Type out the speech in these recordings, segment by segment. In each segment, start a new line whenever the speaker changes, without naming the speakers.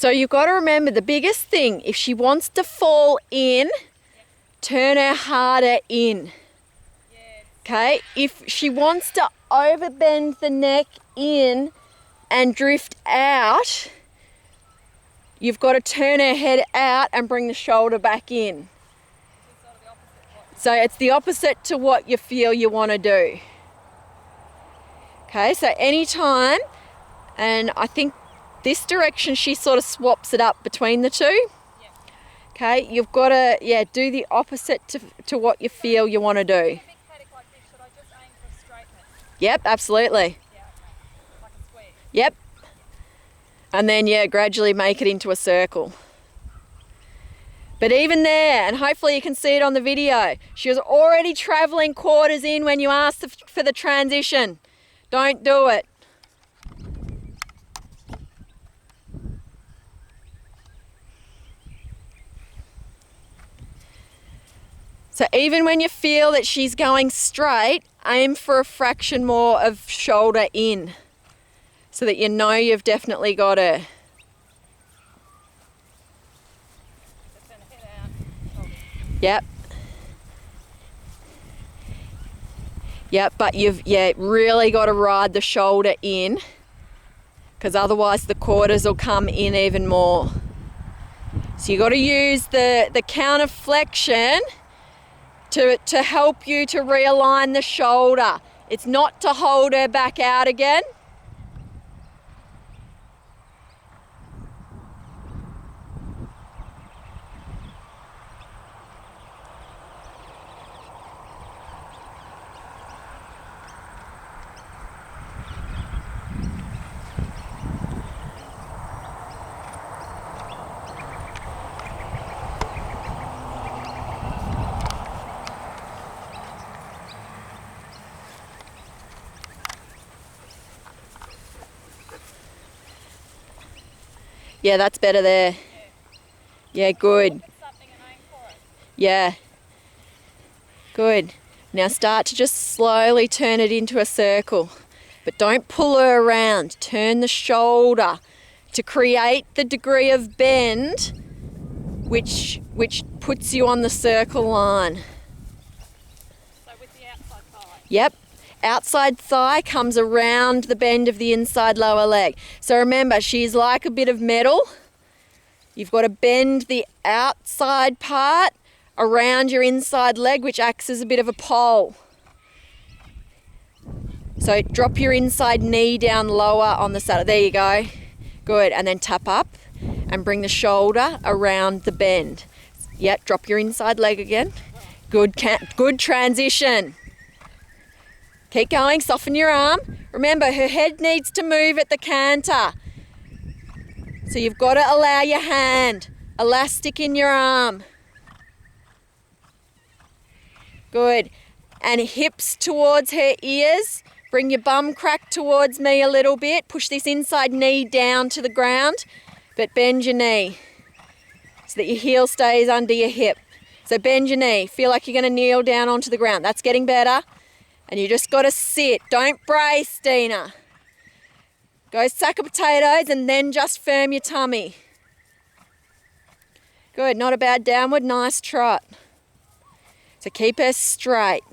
So you've got to remember the biggest thing, if she wants to fall in, turn her harder in. Okay, if she wants to overbend the neck in and drift out, you've got to turn her head out and bring the shoulder back in. So it's the opposite to what you feel you want to do. Okay, so anytime, and I think this direction she sort of swaps it up between the two. Okay, you've got to do the opposite to what you feel you want to do. Yep, absolutely.
Like a square.
Yep. And then, gradually make it into a circle. But even there, and hopefully you can see it on the video, she was already travelling quarters in when you asked for the transition. Don't do it. So even when you feel that she's going straight, aim for a fraction more of shoulder in so that you know you've definitely got her. Yep. Yep, but you've really got to ride the shoulder in, because otherwise the quarters will come in even more. So you've got to use the counter flexion to help you to realign the shoulder. It's not to hold her back out again. Yeah, that's better there. Yeah, good. Yeah. Good. Now start to just slowly turn it into a circle. But don't pull her around. Turn the shoulder to create the degree of bend which puts you on the circle line.
So with the outside thigh?
Yep. Outside thigh comes around the bend of the inside lower leg. So remember, she's like a bit of metal. You've got to bend the outside part around your inside leg, which acts as a bit of a pole. So drop your inside knee down lower on the saddle. There you go. Good. And then tap up and bring the shoulder around the bend. Yep, drop your inside leg again. Good transition. Keep going, soften your arm. Remember, her head needs to move at the canter. So you've got to allow your hand, elastic in your arm. Good. And hips towards her ears. Bring your bum crack towards me a little bit. Push this inside knee down to the ground, but bend your knee so that your heel stays under your hip. So bend your knee. Feel like you're going to kneel down onto the ground. That's getting better. And you just got to sit. Don't brace, Dina. Go sack of potatoes and then just firm your tummy. Good. Not a bad downward. Nice trot. So keep her straight.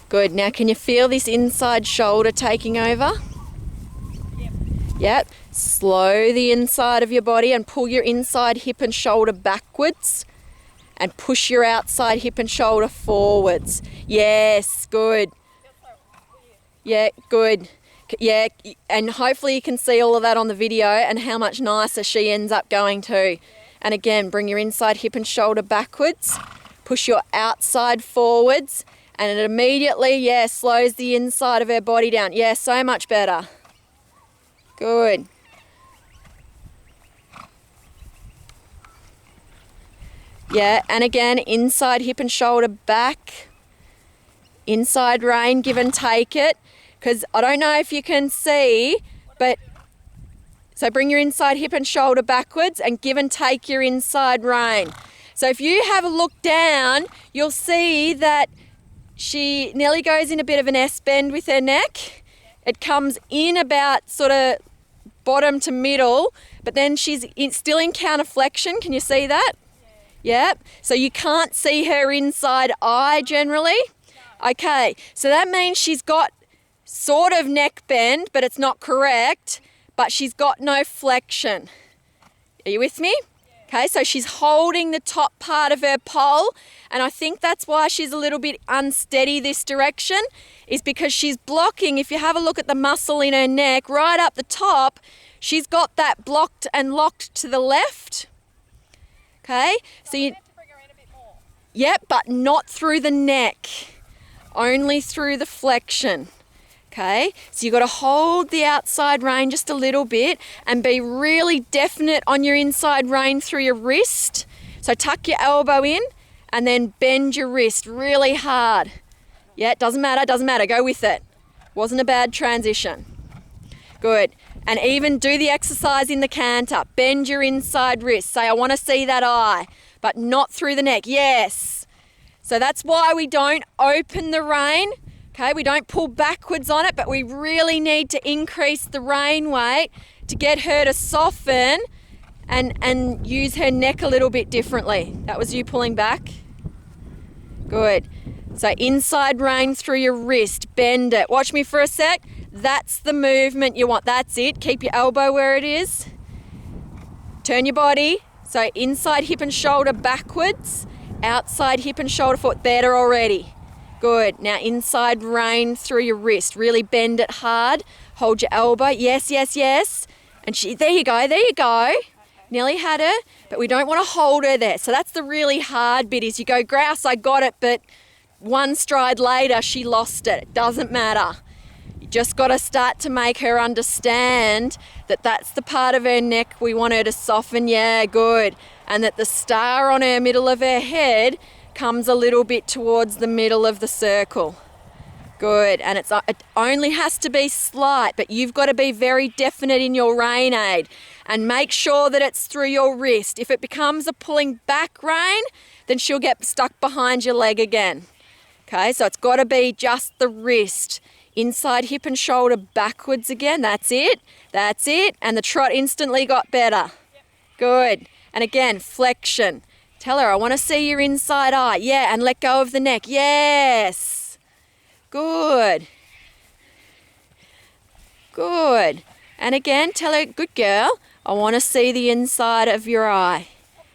Good. Now can you feel this inside shoulder taking over?
Yep.
Yep. Slow the inside of your body and pull your inside hip and shoulder backwards and push your outside hip and shoulder forwards. Yes, good. Yeah, good. Yeah, and hopefully you can see all of that on the video and how much nicer she ends up going too. And again, bring your inside hip and shoulder backwards. Push your outside forwards, and it immediately, yeah, slows the inside of her body down. Yeah, so much better. Good. Yeah, and again, inside hip and shoulder back. Inside rein, give and take it. Because I don't know if you can see, but so bring your inside hip and shoulder backwards and give and take your inside rein. So if you have a look down, you'll see that Nellie goes in a bit of an S bend with her neck. It comes in about sort of bottom to middle, but then she's still in counterflexion. Can you see that? Yep. So you can't see her inside eye generally. Okay, so that means she's got sort of neck bend, but it's not correct, but she's got no flexion. Are you with me? Okay, so she's holding the top part of her pole, and I think that's why she's a little bit unsteady this direction, is because she's blocking. If you have a look at the muscle in her neck, right up the top, she's got that blocked and locked to the left. Okay, so you...
Bring her in a bit more.
Yep, but not through the neck. Only through the flexion. Okay, so you've got to hold the outside rein just a little bit and be really definite on your inside rein through your wrist. So tuck your elbow in and then bend your wrist really hard. Yeah, it doesn't matter, go with it. Wasn't a bad transition. Good. And even do the exercise in the canter. Bend your inside wrist. Say, I want to see that eye, but not through the neck. Yes. So that's why we don't open the rein. Okay, we don't pull backwards on it, but we really need to increase the rein weight to get her to soften and use her neck a little bit differently. That was you pulling back. Good. So inside rein through your wrist, bend it. Watch me for a sec. That's the movement you want. That's it. Keep your elbow where it is. Turn your body. So inside hip and shoulder backwards, outside hip and shoulder forward. Better already. Good. Now inside rein through your wrist. Really bend it hard. Hold your elbow. Yes, yes, yes. And there you go, there you go. Nellie had her, but we don't want to hold her there. So that's the really hard bit, is you go, grouse, I got it, but one stride later she lost it. It doesn't matter. You just got to start to make her understand that that's the part of her neck we want her to soften. Yeah, good. And that the star on her middle of her head comes a little bit towards the middle of the circle. Good. And it only has to be slight, but you've got to be very definite in your rein aid and make sure that it's through your wrist. If it becomes a pulling back rein, then she'll get stuck behind your leg again. Okay, so it's got to be just the wrist. Inside hip and shoulder backwards again. That's it. That's it. And the trot instantly got better. Good. And again, flexion. Tell her, I want to see your inside eye. Yeah, and let go of the neck. Yes. Good. Good. And again, tell her, good girl, I want to see the inside of your eye.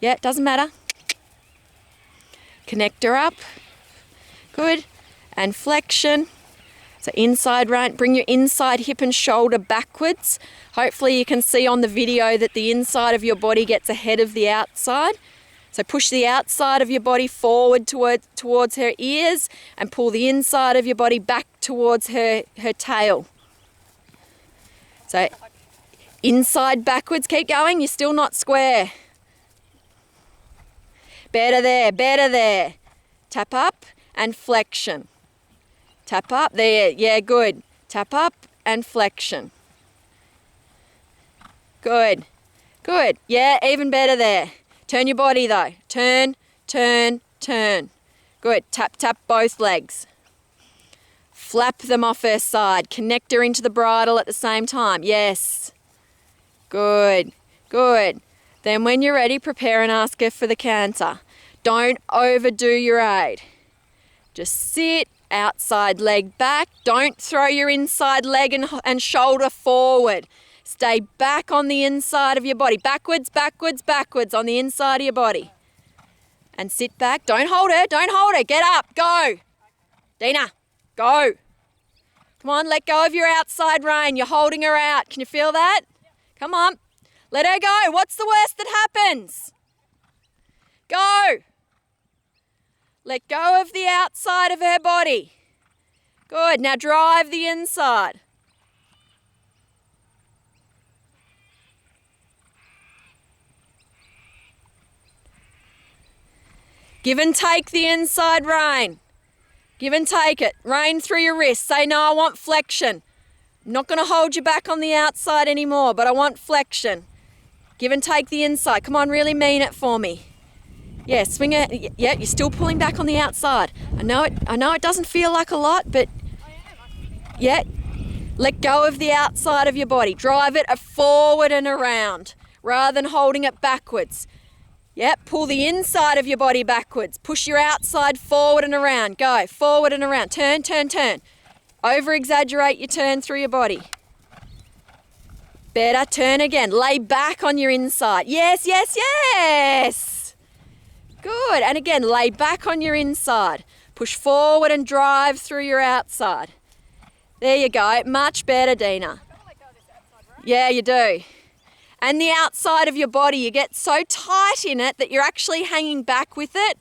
Yeah, doesn't matter. Connect her up. Good. And flexion. So inside rein, bring your inside hip and shoulder backwards. Hopefully you can see on the video that the inside of your body gets ahead of the outside. So push the outside of your body forward towards her ears and pull the inside of your body back towards her tail. So inside backwards, keep going, you're still not square. Better there, better there. Tap up and flexion. Tap up, there, yeah, good. Tap up and flexion. Good, good, yeah, even better there. Turn your body though, turn, turn, turn. Good, tap, tap both legs. Flap them off her side, connect her into the bridle at the same time, yes. Good, good. Then when you're ready, prepare and ask her for the canter. Don't overdo your aid. Just sit, outside leg back. Don't throw your inside leg and shoulder forward. Stay back on the inside of your body. Backwards, backwards, backwards on the inside of your body. And sit back. Don't hold her, don't hold her. Get up, go. Dina, go. Come on, let go of your outside rein. You're holding her out. Can you feel that? Come on. Let her go. What's the worst that happens? Go. Let go of the outside of her body. Good. Now drive the inside. Give and take the inside rein. Give and take it. Rein through your wrist. Say, no, I want flexion. I'm not going to hold you back on the outside anymore, but I want flexion. Give and take the inside. Come on, really mean it for me. Yeah, swing it. Yeah, you're still pulling back on the outside. I know it doesn't feel like a lot, but yeah. Let go of the outside of your body. Drive it forward and around rather than holding it backwards. Yep, pull the inside of your body backwards. Push your outside forward and around. Go, forward and around. Turn, turn, turn. Over-exaggerate your turn through your body. Better, turn again. Lay back on your inside. Yes, yes, yes. Good, and again, lay back on your inside. Push forward and drive through your outside. There you go, much better, Dina. Yeah, you do. And the outside of your body, you get so tight in it that you're actually hanging back with it.